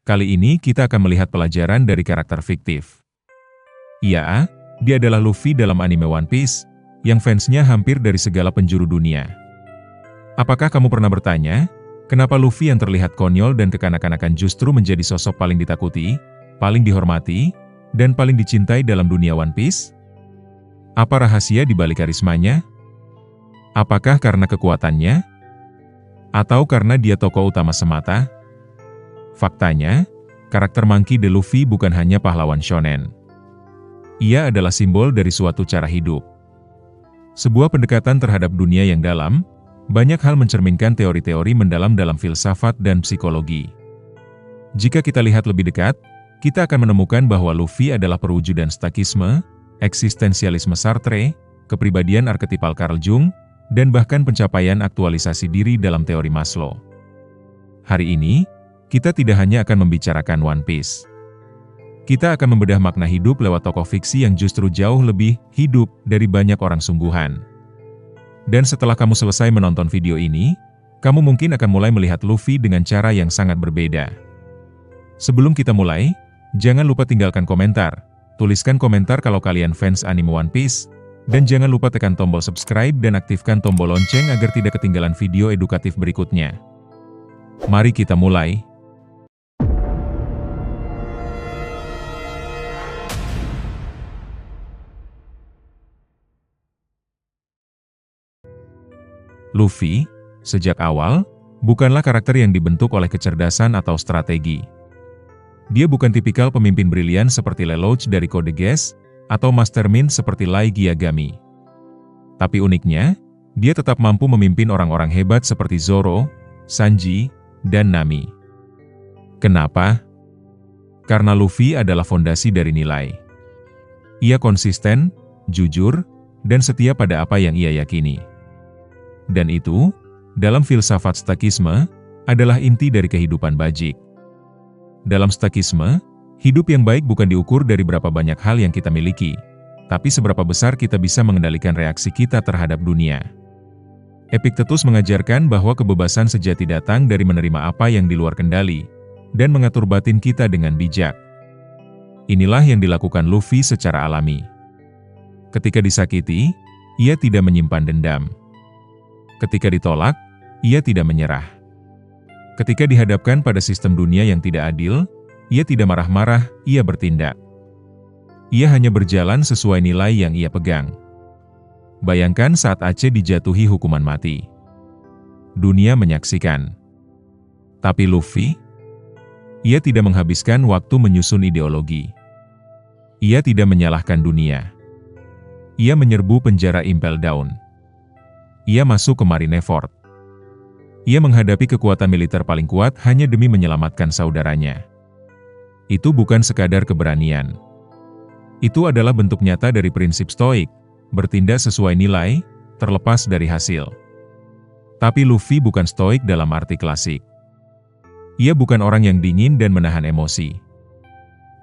Kali ini kita akan melihat pelajaran dari karakter fiktif. Iya, dia adalah Luffy dalam anime One Piece, yang fansnya hampir dari segala penjuru dunia. Apakah kamu pernah bertanya, kenapa Luffy yang terlihat konyol dan kekanak-kanakan justru menjadi sosok paling ditakuti, paling dihormati, dan paling dicintai dalam dunia One Piece? Apa rahasia di balik karismanya? Apakah karena kekuatannya? Atau karena dia tokoh utama semata? Faktanya, karakter Monkey D. Luffy bukan hanya pahlawan shonen. Ia adalah simbol dari suatu cara hidup. Sebuah pendekatan terhadap dunia yang dalam, banyak hal mencerminkan teori-teori mendalam dalam filsafat dan psikologi. Jika kita lihat lebih dekat, kita akan menemukan bahwa Luffy adalah perwujudan stakisme, eksistensialisme Sartre, kepribadian arketipal Carl Jung, dan bahkan pencapaian aktualisasi diri dalam teori Maslow. Hari ini, kita tidak hanya akan membicarakan One Piece. Kita akan membedah makna hidup lewat tokoh fiksi yang justru jauh lebih hidup dari banyak orang sungguhan. Dan setelah kamu selesai menonton video ini, kamu mungkin akan mulai melihat Luffy dengan cara yang sangat berbeda. Sebelum kita mulai, jangan lupa tinggalkan komentar. Tuliskan komentar kalau kalian fans anime One Piece, dan jangan lupa tekan tombol subscribe dan aktifkan tombol lonceng agar tidak ketinggalan video edukatif berikutnya. Mari kita mulai. Luffy, sejak awal, bukanlah karakter yang dibentuk oleh kecerdasan atau strategi. Dia bukan tipikal pemimpin brilian seperti Lelouch dari Code Geass, atau Mastermind seperti Light Yagami. Tapi uniknya, dia tetap mampu memimpin orang-orang hebat seperti Zoro, Sanji, dan Nami. Kenapa? Karena Luffy adalah fondasi dari nilai. Ia konsisten, jujur, dan setia pada apa yang ia yakini. Dan itu, dalam filsafat stakisme, adalah inti dari kehidupan bajik. Dalam stakisme, hidup yang baik bukan diukur dari berapa banyak hal yang kita miliki, tapi seberapa besar kita bisa mengendalikan reaksi kita terhadap dunia. Epictetus mengajarkan bahwa kebebasan sejati datang dari menerima apa yang di luar kendali, dan mengatur batin kita dengan bijak. Inilah yang dilakukan Luffy secara alami. Ketika disakiti, ia tidak menyimpan dendam. Ketika ditolak, ia tidak menyerah. Ketika dihadapkan pada sistem dunia yang tidak adil, ia tidak marah-marah, ia bertindak. Ia hanya berjalan sesuai nilai yang ia pegang. Bayangkan saat Aceh dijatuhi hukuman mati. Dunia menyaksikan. Tapi Luffy? Ia tidak menghabiskan waktu menyusun ideologi. Ia tidak menyalahkan dunia. Ia menyerbu penjara Impel Down. Ia masuk ke Marineford. Ia menghadapi kekuatan militer paling kuat hanya demi menyelamatkan saudaranya. Itu bukan sekadar keberanian. Itu adalah bentuk nyata dari prinsip stoik, bertindak sesuai nilai, terlepas dari hasil. Tapi Luffy bukan stoik dalam arti klasik. Ia bukan orang yang dingin dan menahan emosi.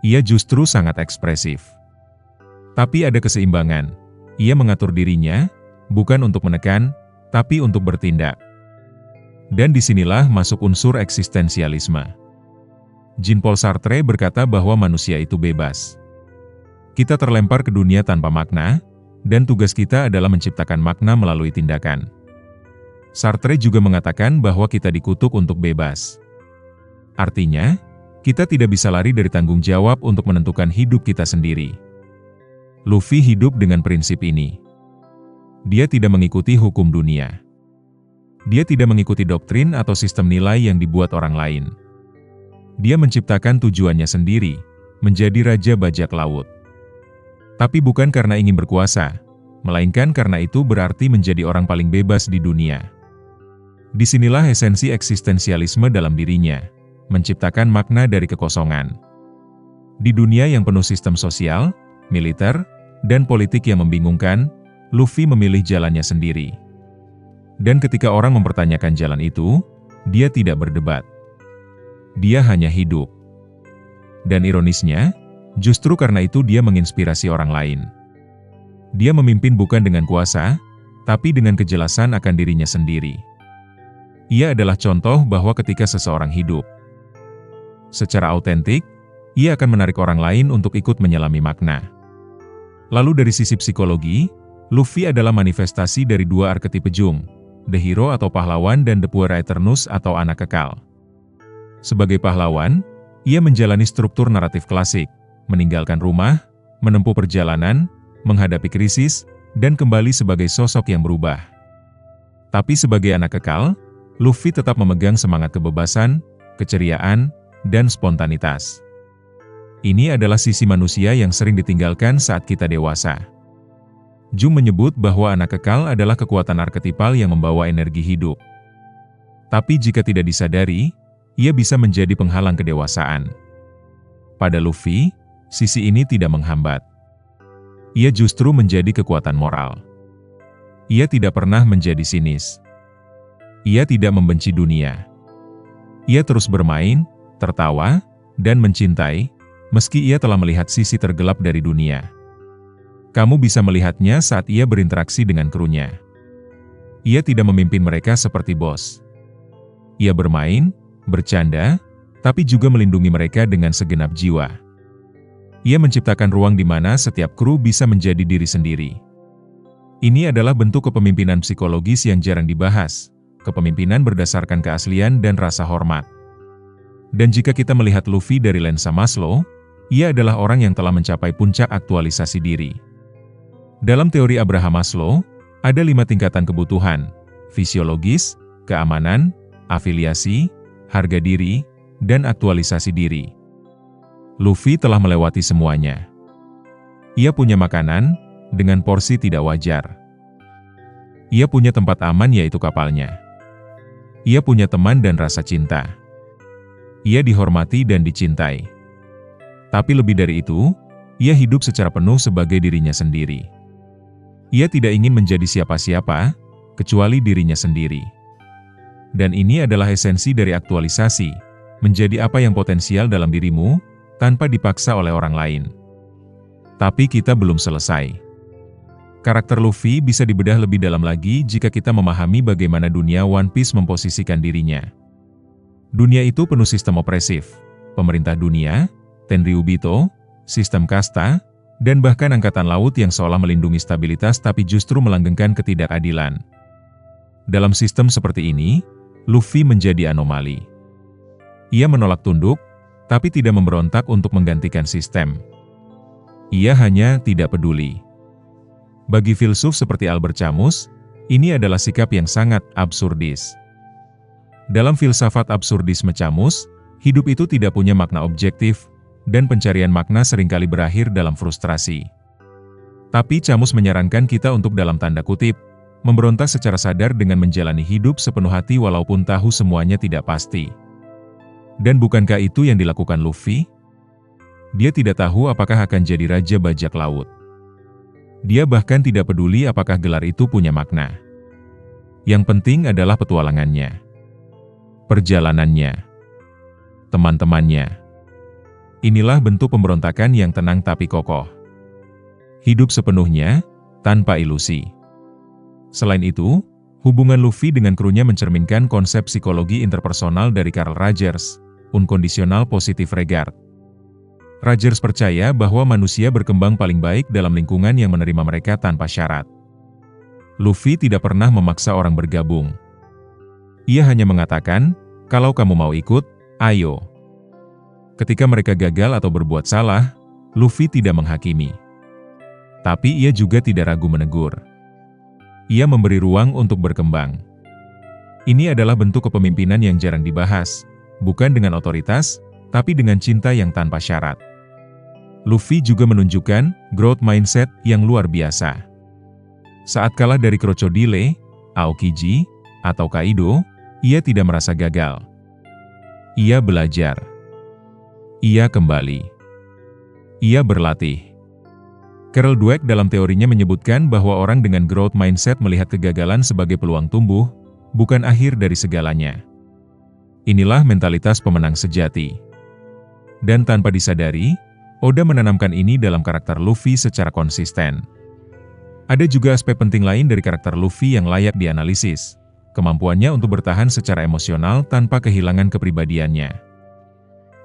Ia justru sangat ekspresif. Tapi ada keseimbangan. Ia mengatur dirinya, bukan untuk menekan, tapi untuk bertindak. Dan disinilah masuk unsur eksistensialisme. Jean-Paul Sartre berkata bahwa manusia itu bebas. Kita terlempar ke dunia tanpa makna, dan tugas kita adalah menciptakan makna melalui tindakan. Sartre juga mengatakan bahwa kita dikutuk untuk bebas. Artinya, kita tidak bisa lari dari tanggung jawab untuk menentukan hidup kita sendiri. Luffy hidup dengan prinsip ini. Dia tidak mengikuti hukum dunia. Dia tidak mengikuti doktrin atau sistem nilai yang dibuat orang lain. Dia menciptakan tujuannya sendiri, menjadi raja bajak laut. Tapi bukan karena ingin berkuasa, melainkan karena itu berarti menjadi orang paling bebas di dunia. Disinilah esensi eksistensialisme dalam dirinya, menciptakan makna dari kekosongan. Di dunia yang penuh sistem sosial, militer, dan politik yang membingungkan, Luffy memilih jalannya sendiri. Dan ketika orang mempertanyakan jalan itu, dia tidak berdebat. Dia hanya hidup. Dan ironisnya, justru karena itu dia menginspirasi orang lain. Dia memimpin bukan dengan kuasa, tapi dengan kejelasan akan dirinya sendiri. Ia adalah contoh bahwa ketika seseorang hidup, Secara autentik, ia akan menarik orang lain untuk ikut menyelami makna. Lalu dari sisi psikologi, Luffy adalah manifestasi dari dua arketipe Jung, The Hero atau pahlawan dan The Puer Aeternus atau anak kekal. Sebagai pahlawan, ia menjalani struktur naratif klasik, meninggalkan rumah, menempuh perjalanan, menghadapi krisis, dan kembali sebagai sosok yang berubah. Tapi sebagai anak kekal, Luffy tetap memegang semangat kebebasan, keceriaan, dan spontanitas. Ini adalah sisi manusia yang sering ditinggalkan saat kita dewasa. Jung menyebut bahwa anak kekal adalah kekuatan arketipal yang membawa energi hidup. Tapi jika tidak disadari, ia bisa menjadi penghalang kedewasaan. Pada Luffy, sisi ini tidak menghambat. Ia justru menjadi kekuatan moral. Ia tidak pernah menjadi sinis. Ia tidak membenci dunia. Ia terus bermain, tertawa, dan mencintai, meski ia telah melihat sisi tergelap dari dunia. Kamu bisa melihatnya saat ia berinteraksi dengan krunya. Ia tidak memimpin mereka seperti bos. Ia bermain, bercanda, tapi juga melindungi mereka dengan segenap jiwa. Ia menciptakan ruang di mana setiap kru bisa menjadi diri sendiri. Ini adalah bentuk kepemimpinan psikologis yang jarang dibahas, kepemimpinan berdasarkan keaslian dan rasa hormat. Dan jika kita melihat Luffy dari lensa Maslow, ia adalah orang yang telah mencapai puncak aktualisasi diri. Dalam teori Abraham Maslow, ada 5 tingkatan kebutuhan: fisiologis, keamanan, afiliasi, harga diri, dan aktualisasi diri. Luffy telah melewati semuanya. Ia punya makanan, dengan porsi tidak wajar. Ia punya tempat aman yaitu kapalnya. Ia punya teman dan rasa cinta. Ia dihormati dan dicintai. Tapi lebih dari itu, ia hidup secara penuh sebagai dirinya sendiri. Ia tidak ingin menjadi siapa-siapa, kecuali dirinya sendiri. Dan ini adalah esensi dari aktualisasi, menjadi apa yang potensial dalam dirimu, tanpa dipaksa oleh orang lain. Tapi kita belum selesai. Karakter Luffy bisa dibedah lebih dalam lagi jika kita memahami bagaimana dunia One Piece memposisikan dirinya. Dunia itu penuh sistem opresif, pemerintah dunia, Tenryubito, sistem kasta, dan bahkan angkatan laut yang seolah melindungi stabilitas tapi justru melanggengkan ketidakadilan. Dalam sistem seperti ini, Luffy menjadi anomali. Ia menolak tunduk, tapi tidak memberontak untuk menggantikan sistem. Ia hanya tidak peduli. Bagi filsuf seperti Albert Camus, ini adalah sikap yang sangat absurdis. Dalam filsafat absurdisme Camus, hidup itu tidak punya makna objektif, dan pencarian makna seringkali berakhir dalam frustrasi. Tapi Camus menyarankan kita untuk dalam tanda kutip, memberontak secara sadar dengan menjalani hidup sepenuh hati walaupun tahu semuanya tidak pasti. Dan bukankah itu yang dilakukan Luffy? Dia tidak tahu apakah akan jadi raja bajak laut. Dia bahkan tidak peduli apakah gelar itu punya makna. Yang penting adalah petualangannya, perjalanannya, teman-temannya. Inilah bentuk pemberontakan yang tenang tapi kokoh. Hidup sepenuhnya, tanpa ilusi. Selain itu, hubungan Luffy dengan krunya mencerminkan konsep psikologi interpersonal dari Carl Rogers, unconditional positive regard. Rogers percaya bahwa manusia berkembang paling baik dalam lingkungan yang menerima mereka tanpa syarat. Luffy tidak pernah memaksa orang bergabung. Ia hanya mengatakan, kalau kamu mau ikut, ayo. Ketika mereka gagal atau berbuat salah, Luffy tidak menghakimi. Tapi ia juga tidak ragu menegur. Ia memberi ruang untuk berkembang. Ini adalah bentuk kepemimpinan yang jarang dibahas, bukan dengan otoritas, tapi dengan cinta yang tanpa syarat. Luffy juga menunjukkan growth mindset yang luar biasa. Saat kalah dari Crocodile, Aokiji, atau Kaido, ia tidak merasa gagal. Ia belajar. Ia kembali. Ia berlatih. Carol Dweck dalam teorinya menyebutkan bahwa orang dengan growth mindset melihat kegagalan sebagai peluang tumbuh, bukan akhir dari segalanya. Inilah mentalitas pemenang sejati. Dan tanpa disadari, Oda menanamkan ini dalam karakter Luffy secara konsisten. Ada juga aspek penting lain dari karakter Luffy yang layak dianalisis, kemampuannya untuk bertahan secara emosional tanpa kehilangan kepribadiannya.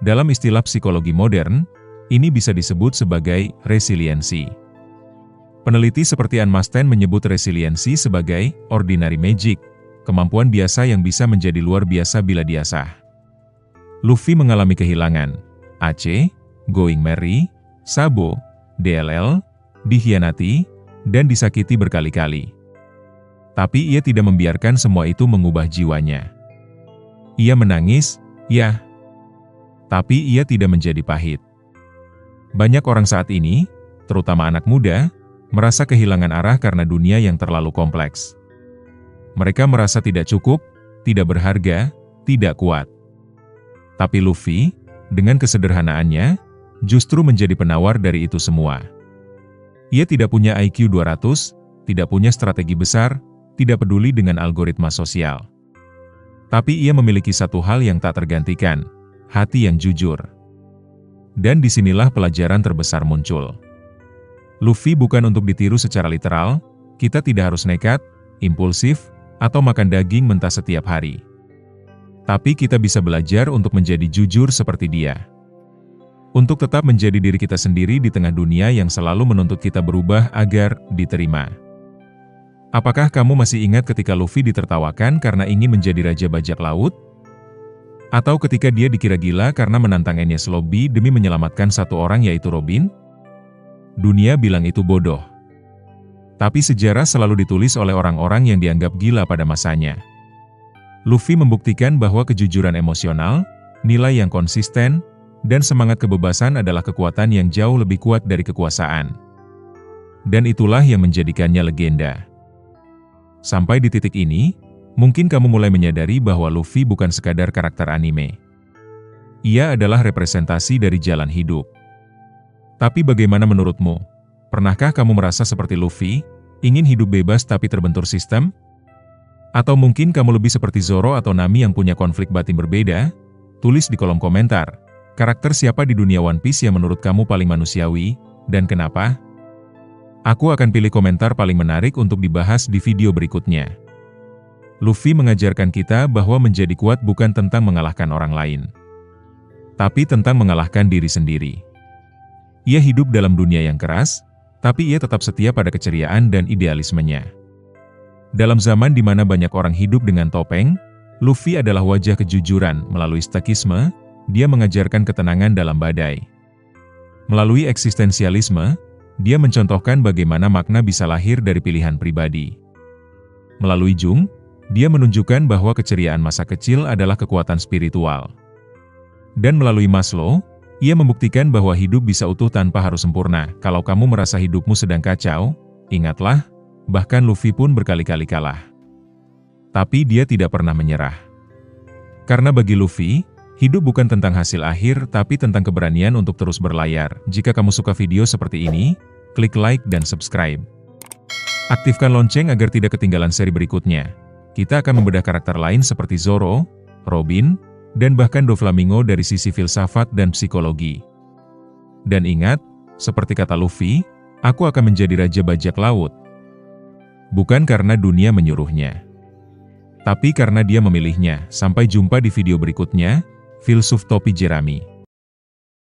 Dalam istilah psikologi modern, ini bisa disebut sebagai resiliensi. Peneliti seperti Ann Masten menyebut resiliensi sebagai ordinary magic, kemampuan biasa yang bisa menjadi luar biasa bila diasah. Luffy mengalami kehilangan AC, Going Merry, Sabo, DLL, dikhianati, dan disakiti berkali-kali. Tapi ia tidak membiarkan semua itu mengubah jiwanya. Ia menangis, ya. Tapi ia tidak menjadi pahit. Banyak orang saat ini, terutama anak muda, merasa kehilangan arah karena dunia yang terlalu kompleks. Mereka merasa tidak cukup, tidak berharga, tidak kuat. Tapi Luffy, dengan kesederhanaannya, justru menjadi penawar dari itu semua. Ia tidak punya IQ 200, tidak punya strategi besar, tidak peduli dengan algoritma sosial. Tapi ia memiliki satu hal yang tak tergantikan, hati yang jujur. Dan disinilah pelajaran terbesar muncul. Luffy bukan untuk ditiru secara literal, kita tidak harus nekat, impulsif, atau makan daging mentah setiap hari. Tapi kita bisa belajar untuk menjadi jujur seperti dia. Untuk tetap menjadi diri kita sendiri di tengah dunia yang selalu menuntut kita berubah agar diterima. Apakah kamu masih ingat ketika Luffy ditertawakan karena ingin menjadi raja bajak laut? Atau ketika dia dikira gila karena menantang Enies Lobby demi menyelamatkan satu orang yaitu Robin? Dunia bilang itu bodoh. Tapi sejarah selalu ditulis oleh orang-orang yang dianggap gila pada masanya. Luffy membuktikan bahwa kejujuran emosional, nilai yang konsisten, dan semangat kebebasan adalah kekuatan yang jauh lebih kuat dari kekuasaan. Dan itulah yang menjadikannya legenda. Sampai di titik ini, mungkin kamu mulai menyadari bahwa Luffy bukan sekadar karakter anime. Ia adalah representasi dari jalan hidup. Tapi bagaimana menurutmu? Pernahkah kamu merasa seperti Luffy, ingin hidup bebas tapi terbentur sistem? Atau mungkin kamu lebih seperti Zoro atau Nami yang punya konflik batin berbeda? Tulis di kolom komentar, karakter siapa di dunia One Piece yang menurut kamu paling manusiawi, dan kenapa? Aku akan pilih komentar paling menarik untuk dibahas di video berikutnya. Luffy mengajarkan kita bahwa menjadi kuat bukan tentang mengalahkan orang lain, tapi tentang mengalahkan diri sendiri. Ia hidup dalam dunia yang keras, tapi ia tetap setia pada keceriaan dan idealismenya. Dalam zaman di mana banyak orang hidup dengan topeng, Luffy adalah wajah kejujuran. Melalui stoikisme, dia mengajarkan ketenangan dalam badai. Melalui eksistensialisme, dia mencontohkan bagaimana makna bisa lahir dari pilihan pribadi. Melalui Jung, dia menunjukkan bahwa keceriaan masa kecil adalah kekuatan spiritual. Dan melalui Maslow, ia membuktikan bahwa hidup bisa utuh tanpa harus sempurna. Kalau kamu merasa hidupmu sedang kacau, ingatlah, bahkan Luffy pun berkali-kali kalah. Tapi dia tidak pernah menyerah. Karena bagi Luffy, hidup bukan tentang hasil akhir tapi tentang keberanian untuk terus berlayar. Jika kamu suka video seperti ini, klik like dan subscribe. Aktifkan lonceng agar tidak ketinggalan seri berikutnya. Kita akan membedah karakter lain seperti Zoro, Robin, dan bahkan Doflamingo dari sisi filsafat dan psikologi. Dan ingat, seperti kata Luffy, aku akan menjadi raja bajak laut. Bukan karena dunia menyuruhnya, tapi karena dia memilihnya. Sampai jumpa di video berikutnya. Filsuf Topi Jerami.